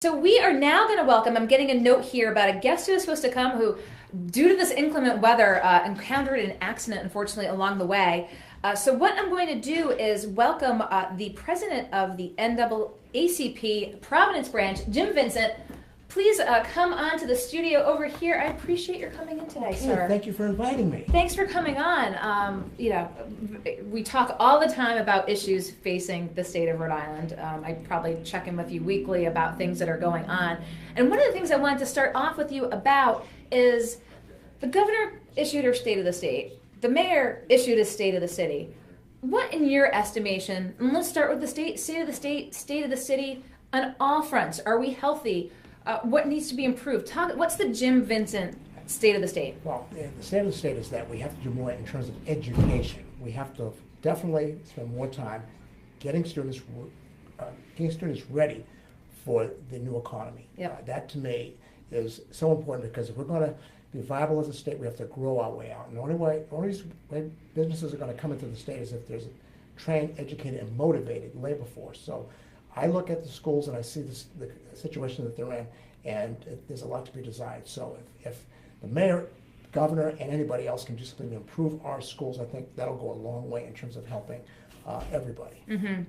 So we are now going to welcome, I'm getting a note here about a guest who is supposed to come who, due to this inclement weather, encountered an accident, unfortunately, along the way. So what I'm going to do is welcome the president of the NAACP Providence branch, Jim Vincent. Please come on to the studio over here. I appreciate your coming in today, sir. Thank you for inviting me. Thanks for coming on. We talk all the time about issues facing the state of Rhode Island. I probably check in with you weekly about things that are going on. And one of the things I wanted to start off with you about is the governor issued her state of the state. The mayor issued a state of the city. What, in your estimation, and let's start with the state of the state of the city on all fronts. Are we healthy? What needs to be improved? What's the Jim Vincent state of the state? Well, the state of the state is that we have to do more in terms of education. We have to definitely spend more time getting students ready for the new economy. Yep. That to me is so important, because if we're going to be viable as a state, we have to grow our way out. And the only way businesses are going to come into the state is if there's a trained, educated, and motivated labor force. So I look at the schools and I see the situation that they're in, and there's a lot to be desired. So if the mayor, governor, and anybody else can do something to improve our schools, I think that'll go a long way in terms of helping everybody. Mm-hmm.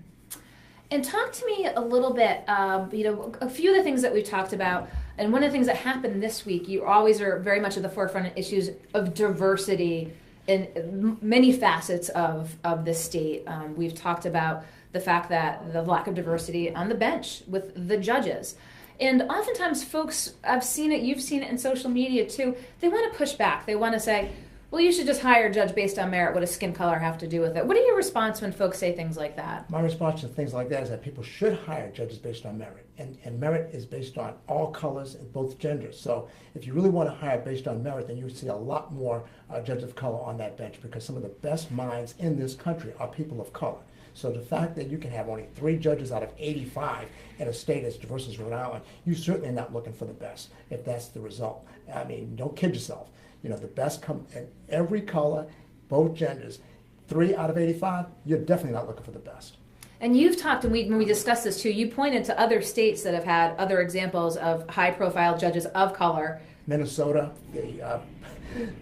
And talk to me a little bit, a few of the things that we've talked about, and one of the things that happened this week, you always are very much at the forefront of issues of diversity in many facets of this state. We've talked about the fact that the lack of diversity on the bench with the judges. And oftentimes folks, I've seen it, you've seen it in social media too, they want to push back. They want to say, well, you should just hire a judge based on merit. What does skin color have to do with it? What are your response when folks say things like that? My response to things like that is that people should hire judges based on merit. And merit is based on all colors and both genders. So if you really want to hire based on merit, then you would see a lot more judges of color on that bench, because some of the best minds in this country are people of color. So the fact that you can have only 3 judges out of 85 in a state as diverse as Rhode Island, you certainly are not looking for the best if that's the result. I mean, don't kid yourself. You know, the best come in every color, both genders. 3 out of 85, you're definitely not looking for the best. And you've talked, and when we discussed this too, you pointed to other states that have had other examples of high-profile judges of color. Minnesota, the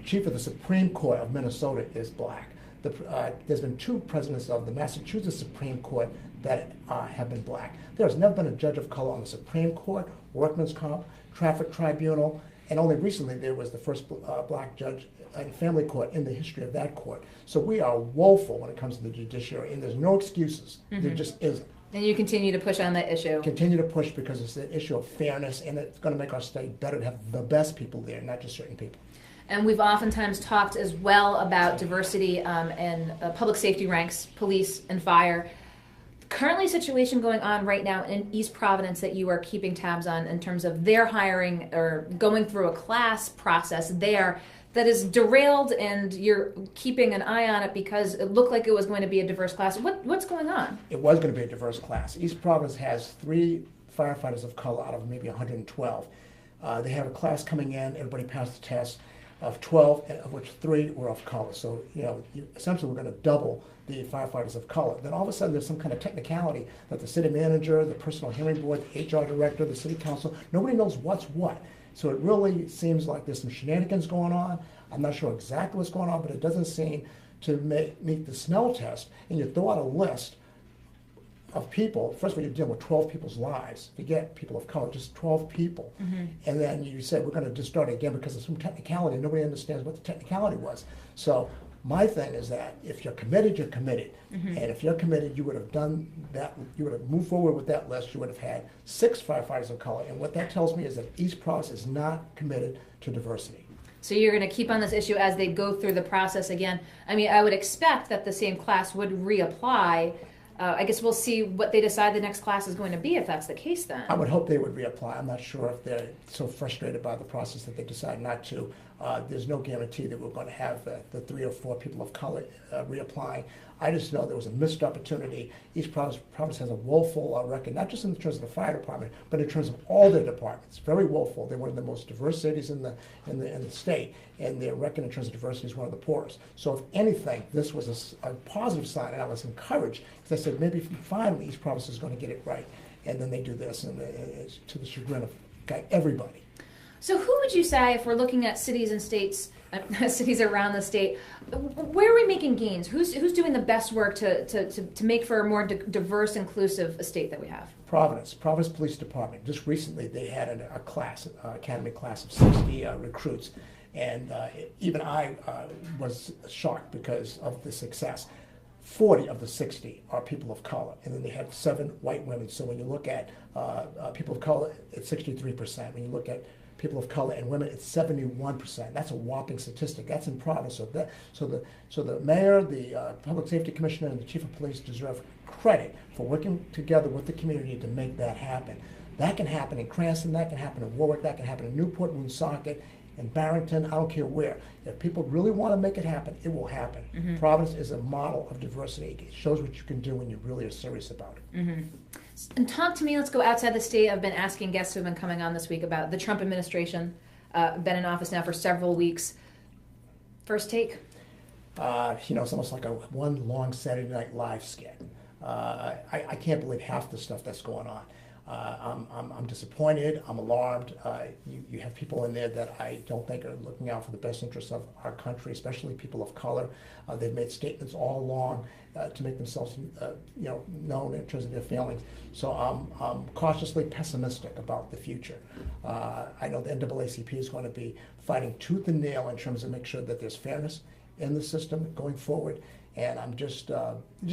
chief of the Supreme Court of Minnesota is black. There's been 2 presidents of the Massachusetts Supreme Court that have been black. There's never been a judge of color on the Supreme Court, Workmen's Comp, Traffic Tribunal, and only recently there was the first black judge in family court in the history of that court. So we are woeful when it comes to the judiciary, and there's no excuses. Mm-hmm. There just isn't. And you continue to push on that issue. Continue to push, because it's an issue of fairness, and it's going to make our state better to have the best people there, not just certain people. And we've oftentimes talked as well about diversity in public safety ranks, police and fire. Currently, situation going on right now in East Providence that you are keeping tabs on in terms of their hiring or going through a class process there that is derailed, and you're keeping an eye on it because it looked like it was going to be a diverse class. What's going on? It was going to be a diverse class. East Providence has 3 firefighters of color out of maybe 112. They have a class coming in, everybody passed the test, of 12, of which 3 were of color. So, essentially we're going to double the firefighters of color. Then all of a sudden there's some kind of technicality that the city manager, the personal hearing board, the HR director, the city council, nobody knows what's what. So it really seems like there's some shenanigans going on. I'm not sure exactly what's going on, but it doesn't seem to meet the smell test. And you throw out a list of people. First of all, you're dealing with 12 people's lives. Forget people of color, just 12 people. Mm-hmm. And then you said, we're going to just start again because of some technicality. Nobody understands what the technicality was. So my thing is that if you're committed, you're committed. Mm-hmm. And if you're committed, you would have done that. You would have moved forward with that list. You would have had 6 firefighters of color. And what that tells me is that East Providence is not committed to diversity. So you're going to keep on this issue as they go through the process again. I mean, I would expect that the same class would reapply. I guess we'll see what they decide the next class is going to be if that's the case then. I would hope they would reapply. I'm not sure if they're so frustrated by the process that they decide not to. There's no guarantee that we're going to have the 3 or 4 people of color reapplying. I just know there was a missed opportunity. East Providence has a woeful record, not just in terms of the fire department, but in terms of all their departments. Very woeful. They're one of the most diverse cities in the state, and their record in terms of diversity is one of the poorest. So if anything, this was a positive sign, and I was encouraged, because I said maybe finally East Providence is going to get it right. and then they do this, and it's to the chagrin of everybody. So who would you say, if we're looking at cities and states, cities around the state, where are we making gains? Who's doing the best work to make for a more diverse, inclusive state that we have? Providence Police Department. Just recently, they had a class, academy class of 60 recruits, and even I was shocked because of the success. 40 of the 60 are people of color, and then they have 7 white women. So when you look at people of color, it's 63%. When you look at people of color and women, it's 71%. That's a whopping statistic. That's in Providence. So the mayor, the public safety commissioner, and the chief of police deserve credit for working together with the community to make that happen. That can happen in Cranston. That can happen in Warwick. That can happen in Newport, Woonsocket, in Barrington. I don't care where. If people really want to make it happen, it will happen. Mm-hmm. Providence is a model of diversity. It shows what you can do when you really are serious about it. Mm-hmm. And talk to me, let's go outside the state. I've been asking guests who have been coming on this week about the Trump administration, been in office now for several weeks. First take? It's almost like one long Saturday Night Live skit. I can't believe half the stuff that's going on. I'm disappointed. I'm alarmed. You have people in there that I don't think are looking out for the best interests of our country, especially people of color. They've made statements all along to make themselves, known in terms of their feelings. So I'm cautiously pessimistic about the future. I know the NAACP is going to be fighting tooth and nail in terms of making sure that there's fairness in the system going forward. And I'm just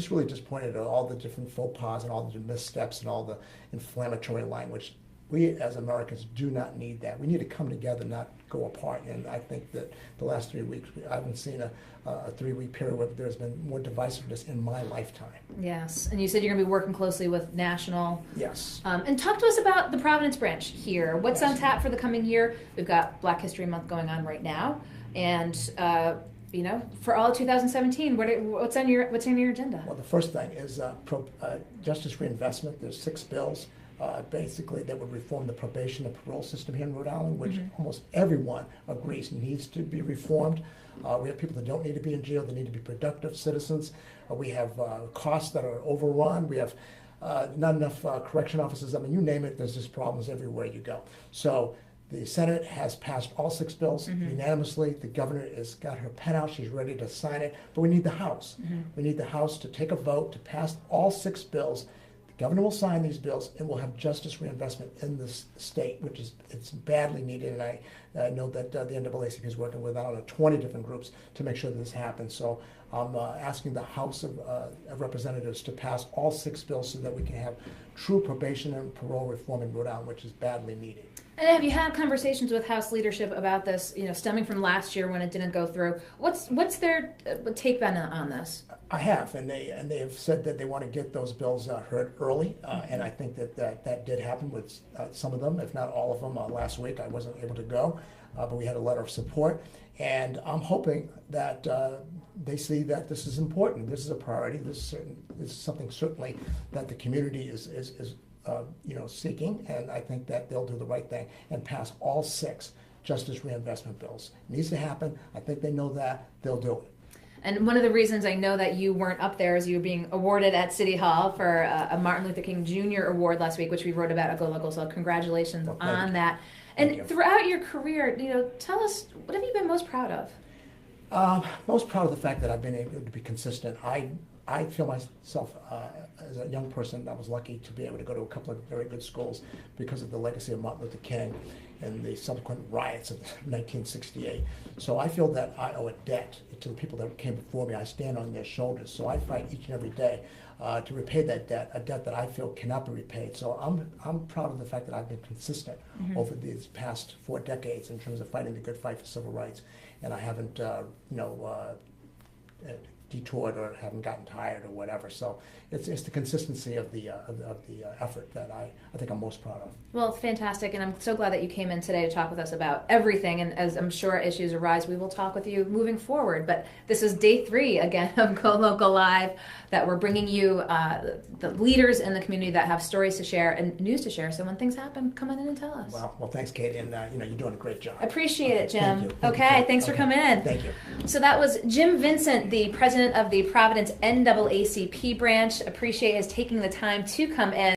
really disappointed at all the different faux pas and all the missteps and all the inflammatory language. We as Americans do not need that. We need to come together, not go apart. And I think that the last 3 weeks, I haven't seen a 3-week period where there's been more divisiveness in my lifetime. Yes, and you said you're going to be working closely with national. Yes. And talk to us about the Providence branch here. What's Yes. on tap for the coming year? We've got Black History Month going on right now, and for all of 2017, what's on your agenda? Well, the first thing is justice reinvestment. There's 6 bills, basically, that would reform the probation and parole system here in Rhode Island, which almost everyone agrees needs to be reformed. We have people that don't need to be in jail. They need to be productive citizens. We have costs that are overrun. We have not enough correction officers. I mean, you name it, there's just problems everywhere you go. So the Senate has passed all 6 bills unanimously. The governor has got her pen out. She's ready to sign it. But we need the House. We need the House to take a vote to pass all 6 bills. The governor will sign these bills, and we'll have justice reinvestment in this state, which it's badly needed. And I know that the NAACP is working with, 20 different groups to make sure that this happens. So I'm asking the House of Representatives to pass all 6 bills so that we can have true probation and parole reform in Rhode Island, which is badly needed. And have you had conversations with House leadership about this, stemming from last year when it didn't go through? What's their take on this? I have, and they have said that they want to get those bills heard early, and I think that did happen with some of them, if not all of them. Last week I wasn't able to go, but we had a letter of support, and I'm hoping that they see that this is important. This is a priority. This is something certainly that the community is seeking, and I think that they'll do the right thing and pass all 6 justice reinvestment bills. It needs to happen. I think they know that. They'll do it. And one of the reasons I know that you weren't up there is you were being awarded at City Hall for a Martin Luther King Jr. award last week, which we wrote about at Go Local, so congratulations on that. And throughout your career, tell us, what have you been most proud of? Most proud of the fact that I've been able to be consistent. I feel myself as a young person, I was lucky to be able to go to a couple of very good schools because of the legacy of Martin Luther King and the subsequent riots of 1968. So I feel that I owe a debt to the people that came before me. I stand on their shoulders. So I fight each and every day to repay that debt, a debt that I feel cannot be repaid. So I'm proud of the fact that I've been consistent over these past 4 decades in terms of fighting the good fight for civil rights. And I haven't, detoured or haven't gotten tired or whatever. So it's the consistency of the effort that I think I'm most proud of. Well, fantastic, and I'm so glad that you came in today to talk with us about everything. And as I'm sure issues arise, we will talk with you moving forward. But this is day 3 again of Go Local Live, that we're bringing you the leaders in the community that have stories to share and news to share. So when things happen, come in and tell us. Well, thanks, Katie, and you're doing a great job. I appreciate it, Jim. Thank you. Okay, thanks for coming in. Thank you. So that was Jim Vincent, the president of the Providence NAACP branch. Appreciate his taking the time to come in.